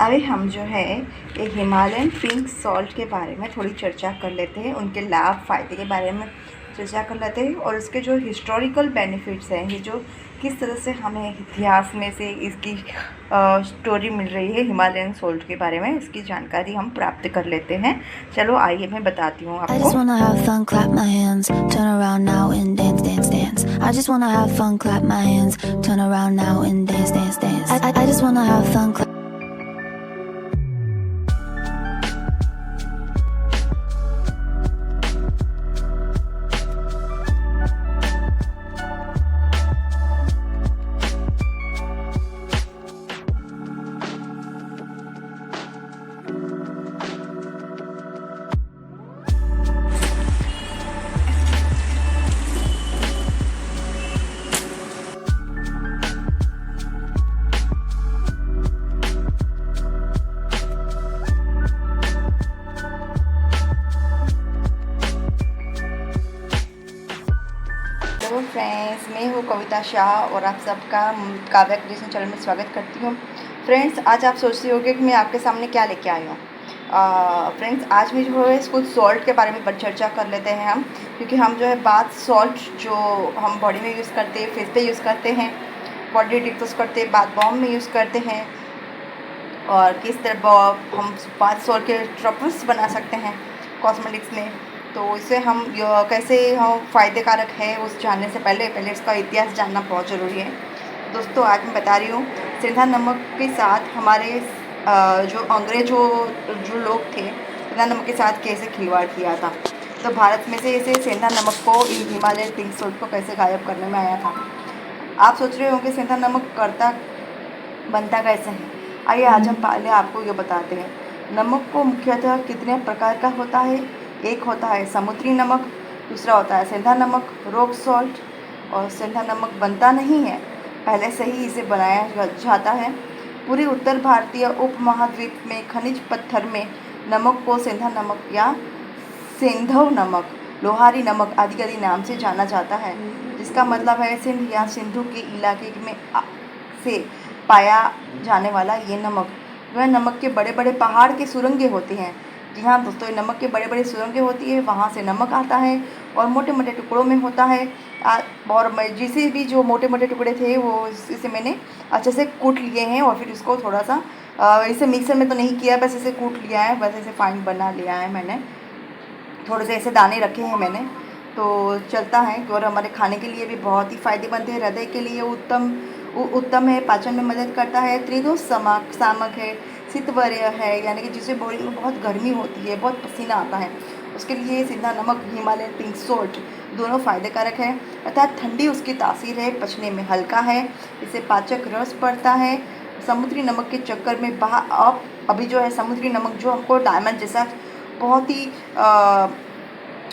अभी हम जो है एक हिमालयन पिंक सॉल्ट के बारे में थोड़ी चर्चा कर लेते हैं, उनके लाभ फ़ायदे के बारे में चर्चा कर लेते हैं और उसके जो हिस्टोरिकल बेनिफिट्स हैं, ये जो किस तरह से हमें इतिहास में से इसकी स्टोरी मिल रही है हिमालयन सॉल्ट के बारे में, इसकी जानकारी हम प्राप्त कर लेते हैं। चलो आइए मैं बताती हूँ आपको। हेलो फ्रेंड्स, मैं हूँ कविता शाह और आप सबका काव्या क्रिएशन चैनल में स्वागत करती हूँ। फ्रेंड्स, आज आप सोचते होंगे कि मैं आपके सामने क्या लेके आई हूँ। फ्रेंड्स, आज मैं जो है कुछ सॉल्ट के बारे में चर्चा कर लेते हैं हम, क्योंकि हम जो है बाथ सॉल्ट जो हम बॉडी में यूज़ करते हैं, फेस पे यूज़ करते हैं, बॉडी डिटॉक्स करते हैं, बाथ बॉम्ब में यूज़ करते हैं और किस तरह हम बाथ सॉल्ट के ड्रॉप्स बना सकते हैं कॉस्मेटिक्स में। तो इसे हम कैसे हम फ़ायदेकारक है उस जानने से पहले इसका इतिहास जानना बहुत ज़रूरी है। दोस्तों, आज मैं बता रही हूँ सेंधा नमक के साथ हमारे जो अंग्रेज़ों जो लोग थे, सेंधा नमक के साथ कैसे खिलवाड़ किया था। तो भारत में से इसे सेंधा नमक को हिमालयन पिंक सॉल्ट को कैसे गायब करने में आया था। आप सोच रहे होंगे सेंधा नमक बनता कैसे है। आइए आज हम पहले आपको ये बताते हैं। नमक को मुख्यतः कितने प्रकार का होता है। एक होता है समुद्री नमक, दूसरा होता है सेंधा नमक, रॉक सॉल्ट। और सेंधा नमक बनता नहीं है, पहले से ही इसे बनाया जाता है। पूरे उत्तर भारतीय उपमहाद्वीप में खनिज पत्थर में नमक को सेंधा नमक या सिंधव नमक, लोहारी नमक आदि नाम से जाना जाता है, जिसका मतलब है सिंध या सिंधु के इलाके में से पाया जाने वाला ये नमक। वह नमक के बड़े बड़े पहाड़ की सुरंगें होती हैं। जी हाँ दोस्तों, नमक के बड़े बड़े सुरंगें होती है, वहाँ से नमक आता है और मोटे मोटे टुकड़ों में होता है। और जिसे भी जो मोटे मोटे टुकड़े थे वो इसे मैंने अच्छे से कूट लिए हैं और फिर इसको थोड़ा सा इसे मिक्सर में तो नहीं किया, बस इसे कूट लिया है, बस इसे फाइन बना लिया है मैंने। थोड़े से ऐसे दाने रखे हैं मैंने, तो चलता है। और हमारे खाने के लिए भी बहुत ही फ़ायदेमंद है, हृदय के लिए उत्तम है, पाचन में मदद करता है, त्रिदोष सामक है, शीतवर्य है, यानी कि जिससे बॉडी में बहुत गर्मी होती है, बहुत पसीना आता है, उसके लिए सेंधा नमक हिमालयन पिंक सॉल्ट दोनों फ़ायदेकारक है। अर्थात ठंडी उसकी तासीर है, पचने में हल्का है, इससे पाचक रस पड़ता है। समुद्री नमक के चक्कर में अभी जो है समुद्री नमक जो हमको डायमंड जैसा बहुत ही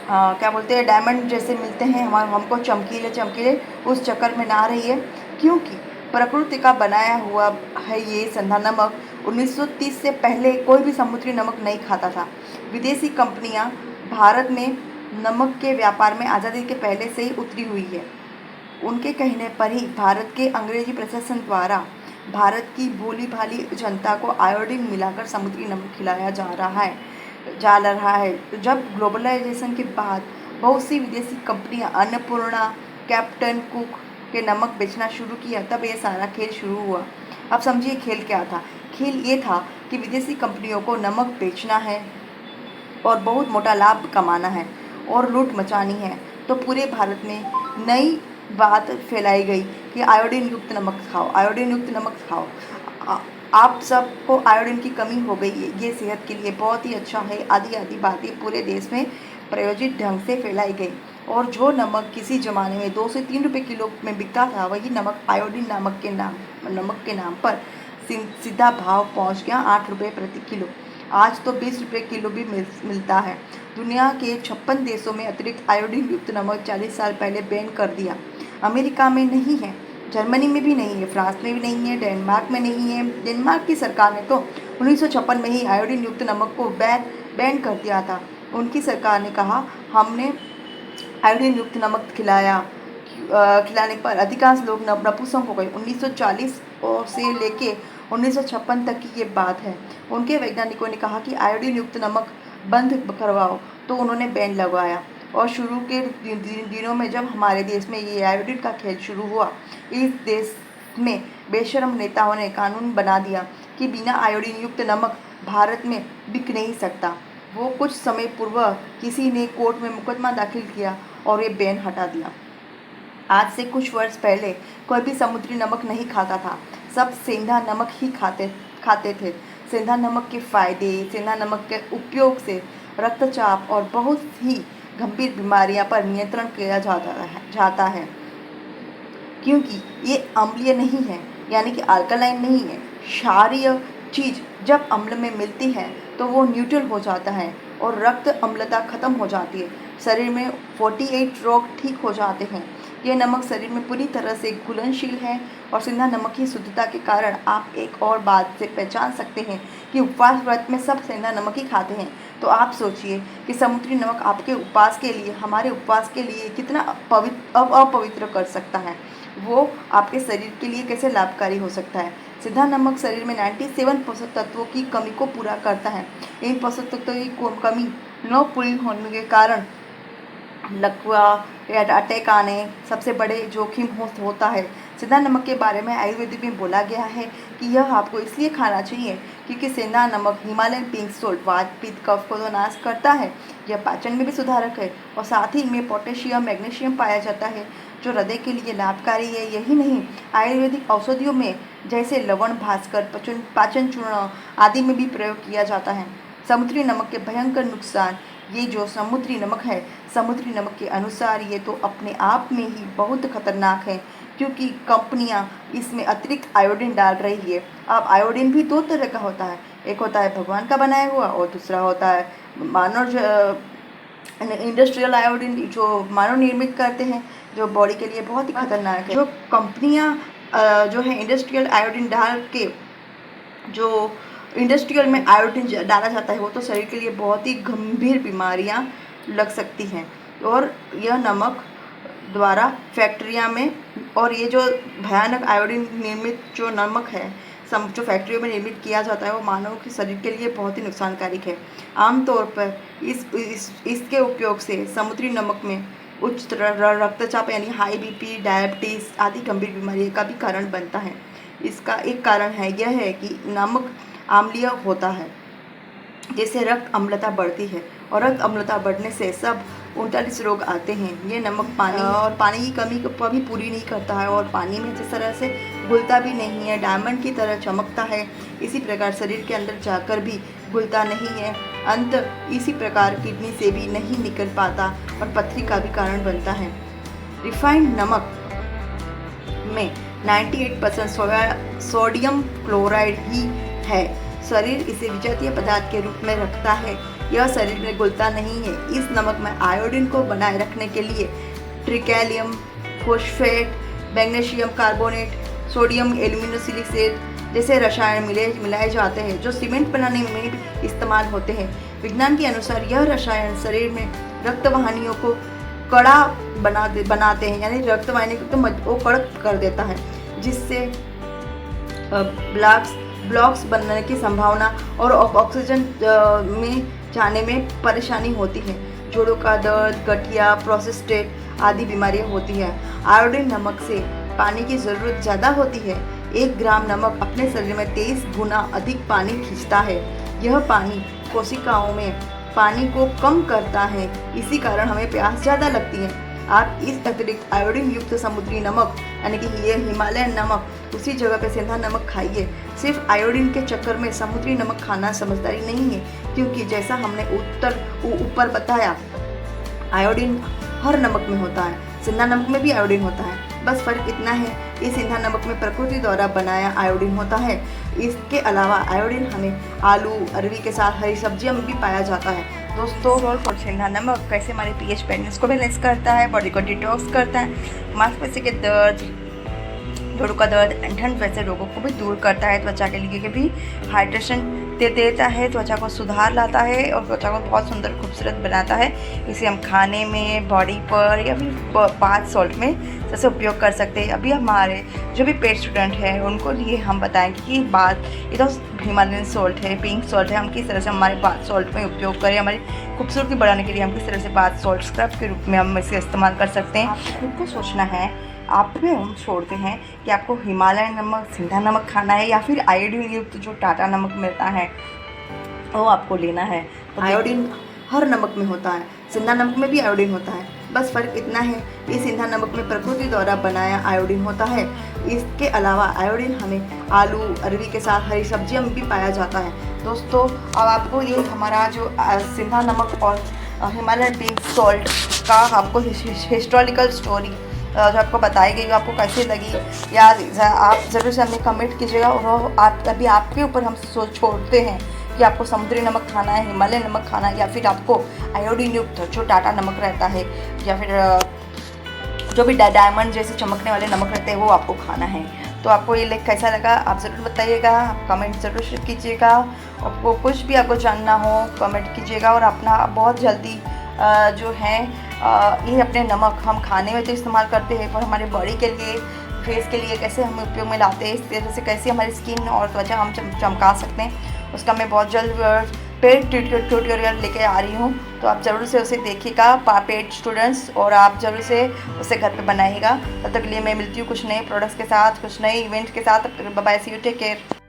क्या बोलते हैं, डायमंड जैसे मिलते हैं हमको चमकीले, उस चक्कर में ना रही है, क्योंकि प्रकृति का बनाया हुआ है ये सेंधा नमक। 1930 से पहले कोई भी समुद्री नमक नहीं खाता था। विदेशी कंपनियां भारत में नमक के व्यापार में आज़ादी के पहले से ही उतरी हुई है। उनके कहने पर ही भारत के अंग्रेजी प्रशासन द्वारा भारत की भोली भाली जनता को आयोडीन मिलाकर समुद्री नमक खिलाया जा रहा है। तो जब ग्लोबलाइजेशन के बाद बहुत सी विदेशी कंपनियां अन्नपूर्णा, कैप्टन कुक के नमक बेचना शुरू किया, तब ये सारा खेल शुरू हुआ। अब समझिए खेल क्या था। खेल ये था कि विदेशी कंपनियों को नमक बेचना है और बहुत मोटा लाभ कमाना है और लूट मचानी है। तो पूरे भारत में नई बात फैलाई गई कि आयोडीन युक्त नमक खाओ, आयोडीन युक्त नमक खाओ। आप सबको आयोडीन की कमी हो गई है, ये सेहत के लिए बहुत ही अच्छा है, आदि बातें पूरे देश में प्रायोजित ढंग से फैलाई गई। और जो नमक किसी ज़माने में 2 से 3 रुपये किलो में बिकता था, वही नमक आयोडीन नमक के नाम पर सीधा भाव पहुंच गया 8 रुपये प्रति किलो। आज तो 20 रुपये किलो भी मिलता है। दुनिया के 56 देशों में अतिरिक्त आयोडीन युक्त नमक 40 साल पहले बैन कर दिया। अमेरिका में नहीं है, जर्मनी में भी नहीं है, फ्रांस में भी नहीं है, डेनमार्क में नहीं है। डेनमार्क की सरकार ने तो 1956 में ही आयोडीन युक्त नमक को बैन कर दिया था। उनकी सरकार ने कहा, हमने आयोडीन युक्त नमक खिलाने पर अधिकांश लोग नपुंसक हो गए। 1940 से लेके 1956 तक की ये बात है। उनके वैज्ञानिकों ने कहा कि आयोडीन युक्त नमक बंद करवाओ, तो उन्होंने बैन लगवाया। और शुरू के दिनों में जब हमारे देश में ये आयोडीन का खेल शुरू हुआ, इस देश में बेशर्म नेताओं ने कानून बना दिया कि बिना आयोडीन युक्त नमक भारत में बिक नहीं सकता। वो कुछ समय पूर्व किसी ने कोर्ट में मुकदमा दाखिल किया और ये बैन हटा दिया। आज से कुछ वर्ष पहले कोई भी समुद्री नमक नहीं खाता था, सब सेंधा नमक ही खाते थे। सेंधा नमक के फायदे, सेंधा नमक के उपयोग से रक्तचाप और बहुत ही गंभीर बीमारियां पर नियंत्रण किया जाता है, क्योंकि ये अम्लीय नहीं है, यानी कि अल्कलाइन नहीं है। क्षारीय चीज़ जब अम्ल में मिलती है तो वो न्यूट्रल हो जाता है और रक्त अम्लता खत्म हो जाती है। शरीर में 48 रोग ठीक हो जाते हैं। ये नमक शरीर में पूरी तरह से घुलनशील है और सेंधा नमक की शुद्धता के कारण आप एक और बात से पहचान सकते हैं कि उपवास व्रत में सब सेंधा नमक ही खाते हैं। तो आप सोचिए कि समुद्री नमक आपके उपवास के लिए, हमारे उपवास के लिए कितना अपवित्र कर सकता है, वो आपके शरीर के लिए कैसे लाभकारी हो सकता है। सीधा नमक शरीर में 97 पोषक तत्वों की कमी को पूरा करता है। इन पोषक तत्वों की कमी न पूरी होने के कारण लकवा या अटैक आने सबसे बड़े जोखिम होता है। सेंधा नमक के बारे में आयुर्वेदिक में बोला गया है कि यह आपको इसलिए खाना चाहिए क्योंकि सेंधा नमक हिमालयन पिंक सोल्ट वात पित्त कफ को तो नाश करता है। यह पाचन में भी सुधारक है और साथ ही इनमें पोटेशियम मैग्नीशियम पाया जाता है जो हृदय के लिए लाभकारी है। यही नहीं, आयुर्वेदिक औषधियों में जैसे लवण, भास्कर, पाचन चूर्ण आदि में भी प्रयोग किया जाता है। समुद्री नमक के भयंकर नुकसान, ये जो समुद्री नमक है, समुद्री नमक के अनुसार ये तो अपने आप में ही बहुत खतरनाक है क्योंकि कंपनियां इसमें अतिरिक्त आयोडीन डाल रही है। अब आयोडीन भी दो तरह का होता है, एक होता है भगवान का बनाया हुआ और दूसरा होता है मानव इंडस्ट्रियल आयोडीन जो मानव निर्मित करते हैं, जो बॉडी के लिए बहुत ही खतरनाक है। जो कंपनियां जो है इंडस्ट्रियल आयोडीन डाल के, जो इंडस्ट्रियल में आयोडीन डाला जाता है, वो तो शरीर के लिए बहुत ही गंभीर बीमारियां लग सकती हैं। और यह नमक द्वारा फैक्ट्रिया में, और ये जो भयानक आयोडीन निर्मित जो नमक है जो फैक्ट्रियों में निर्मित किया जाता है, वो मानव के शरीर के लिए बहुत ही नुकसानकारक है। आमतौर पर इसके उपयोग से समुद्री नमक में उच्च रक्तचाप यानी हाई बीपी, डायबिटीज़ आदि गंभीर बीमारी का भी कारण बनता है। इसका एक कारण है यह है कि नमक अम्लीय होता है, जिससे रक्त अम्लता बढ़ती है और रक्त अम्लता बढ़ने से सब 39 रोग आते हैं। ये नमक पानी की कमी को भी पूरी नहीं करता है और पानी में जिस तरह से घुलता भी नहीं है, डायमंड की तरह चमकता है, इसी प्रकार शरीर के अंदर जाकर भी घुलता नहीं है। अंत इसी प्रकार किडनी से भी नहीं निकल पाता और पथरी का भी कारण बनता है। रिफाइंड नमक में 98% सोडियम क्लोराइड ही है। शरीर इसे विजातीय पदार्थ के रूप में रखता है, यह शरीर में घुलता नहीं है। इस नमक में आयोडीन को बनाए रखने के लिए ट्रिकैलियम फॉस्फेट, मैग्नीशियम कार्बोनेट, सोडियम एल्यूमिनोसिलिकेट जैसे रसायन मिलाए जाते हैं जो सीमेंट बनाने में भी इस्तेमाल होते हैं। विज्ञान के अनुसार यह रसायन शरीर में रक्तवाहिनियों को कड़ा बनाते हैं, यानी रक्तवाहिनी को वो कड़क कर देता है, जिससे ब्लॉक्स बनने की संभावना और ऑक्सीजन में जाने में परेशानी होती है। जोड़ों का दर्द, गठिया, प्रोस्टेट आदि बीमारियां होती है। आयोडीन नमक से पानी की ज़रूरत ज़्यादा होती है। 1 ग्राम नमक अपने शरीर में 23 गुना अधिक पानी खींचता है। यह पानी कोशिकाओं में पानी को कम करता है, इसी कारण हमें प्यास ज़्यादा लगती है। आप इस अतिरिक्त आयोडीन युक्त समुद्री नमक यानी कि ये हिमालयन नमक उसी जगह पे सेंधा नमक खाइए। सिर्फ आयोडीन के चक्कर में समुद्री नमक खाना समझदारी नहीं है, क्योंकि जैसा हमने ऊपर बताया, आयोडीन हर नमक में होता है, सेंधा नमक में भी आयोडीन होता है। बस फ़र्क इतना है, इस सेंधा नमक में प्रकृति द्वारा बनाया आयोडीन होता है। इसके अलावा आयोडीन हमें आलू, अरवी के साथ हरी सब्जियों में भी पाया जाता है। दोस्तों, और सेंधा नमक कैसे हमारे पीएच बैलेंस को बैलेंस करता है, बॉडी को डिटॉक्स करता है, मांसपेशी के दर्द, जोड़ों का दर्द, ऐंठन जैसे रोगों को भी दूर करता है, त्वचा के लिए भी हाइड्रेशन देता है, त्वचा को सुधार लाता है और त्वचा को बहुत सुंदर खूबसूरत बनाता है। इसे हम खाने में, बॉडी पर या फिर बाथ सॉल्ट में जैसे उपयोग कर सकते हैं। अभी हमारे जो भी पेट स्टूडेंट हैं उनको लिए हम बताएंगे कि ये तो हिमालयन सॉल्ट है, पिंक सॉल्ट है, हम किस तरह से हमारे बाथ सॉल्ट में उपयोग करें, हमारी खूबसूरती बढ़ाने के लिए हम किस तरह से बाथ सॉल्ट स्क्रब के रूप में हम इसे इस्तेमाल कर सकते हैं। आपको खुद को सोचना है, आप में हम छोड़ते हैं कि आपको हिमालयन नमक, सिंधा नमक खाना है या फिर आयोडीन युक्त जो टाटा नमक मिलता है वो आपको लेना है। तो आयोडीन हर नमक में होता है, सिंधा नमक में भी आयोडीन होता है, बस फ़र्क इतना है कि सिंधा नमक में प्रकृति द्वारा बनाया आयोडीन होता है। इसके अलावा आयोडीन हमें आलू, अरवी के साथ हरी सब्जियों में भी पाया जाता है। दोस्तों, अब आपको ये हमारा जो सिंधा नमक और हिमालयन पिंक सॉल्ट का आपको हिस्टोरिकल स्टोरी जो आपको बताई गई आपको कैसे लगी, या आप ज़रूर से हमें कमेंट कीजिएगा। और आप अभी आपके ऊपर हम छोड़ते हैं कि आपको समुद्री नमक खाना है, हिमालयन नमक खाना है, या फिर आपको आयोडीन युक्त जो टाटा नमक रहता है, या फिर जो भी डायमंड जैसे चमकने वाले नमक रहते हैं वो आपको खाना है। तो आपको ये लेख कैसा लगा आप ज़रूर बताइएगा, आप कमेंट ज़रूर कीजिएगा। आपको कुछ भी आपको जानना हो कमेंट कीजिएगा। और अपना बहुत जल्दी जो है ये अपने नमक हम खाने में तो इस्तेमाल करते हैं, पर हमारे बॉडी के लिए, फेस के लिए कैसे हम उपयोग में लाते हैं, इस तरह से कैसे हमारी स्किन और त्वचा हम चमका सकते हैं, उसका मैं बहुत जल्द पेड ट्यूटोरियल लेके आ रही हूँ। तो आप ज़रूर से उसे देखिएगा पेड स्टूडेंट्स, और आप ज़रूर से उसे घर पे बनाइएगा। तब तक के लिए मैं मिलती हूँ कुछ नए प्रोडक्ट्स के साथ, कुछ नए इवेंट के साथ। Bye, see you, take care.